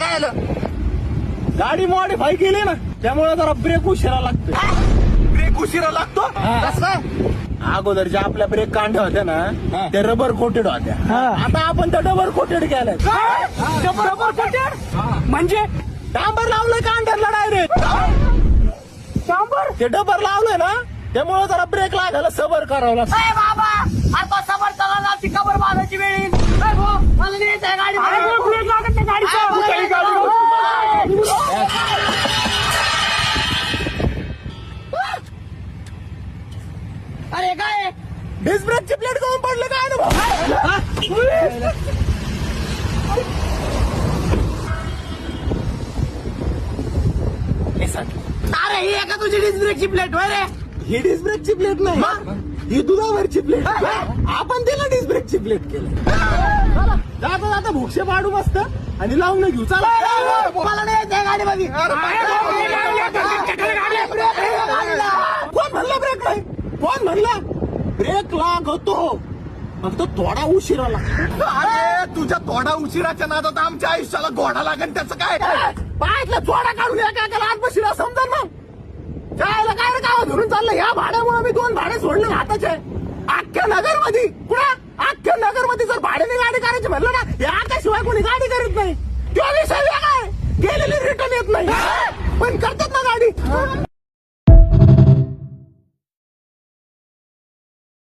काय आलं? गाडी मॉडिफाय केली ना, त्यामुळे जरा ब्रेक उशिरा लागतो. ब्रेक उशिरा लागतो. कसं काय? अगोदर ज्या आपल्या ब्रेक कांड्या होत्या ना, त्या रबर कोटेड होत्या. आता आपण त्या डबल कोटेड केल्या. डबल कोटेड म्हणजे डांबर लावलंय कांड्याला डायरेक्ट. डांबर. ते डबर लावलंय ना, त्यामुळे जरा ब्रेक लागायला सबर करावं लागतं. अरे बाबा, आता समोर चला ती कबर बांधायची वेळ येईल. अरे भाऊ, मला नाही येत आहे गाडी. ब्रेक लागत नाही गाडीचा. अरे काय डिस्क ब्रेकची प्लेट जाऊन पडलं काय ना अरे ही आहे का तुझी डिस्क ब्रेकची प्लेट होय रे? ही डिस्क ब्रेकची प्लेट नाही, ही दुधावरची प्लेट. आपण तिला डिस्क ब्रेकची प्लेट केली. जाता जाता भुक्षे पाडू मस्त आणि लावून घेऊ. चला, मला नाही येत आहे गाडीमध्ये. कोण म्हणलं ब्रेक नाही? कोण म्हणलं? ब्रेक लागतो, फक्त थोडा उशिरा लागतो. अरे तुझ्या थोडा उशिराच्या नादात आमच्या आयुष्याला घोडा लागेल त्याचं काय? पायातला चोडा काढून एका आत बशिरा समजा मग. जायला काय रे गावात धरून चाललं. या भाड्यामुळे मी 2 भाडे सोडले हाताचे. अख्ख्या नगरमध्ये कुणा अख्ख्या नगरमध्ये जर भाड्याने गाडी करायची म्हणलं ना, या शिवाय कोणी गाडी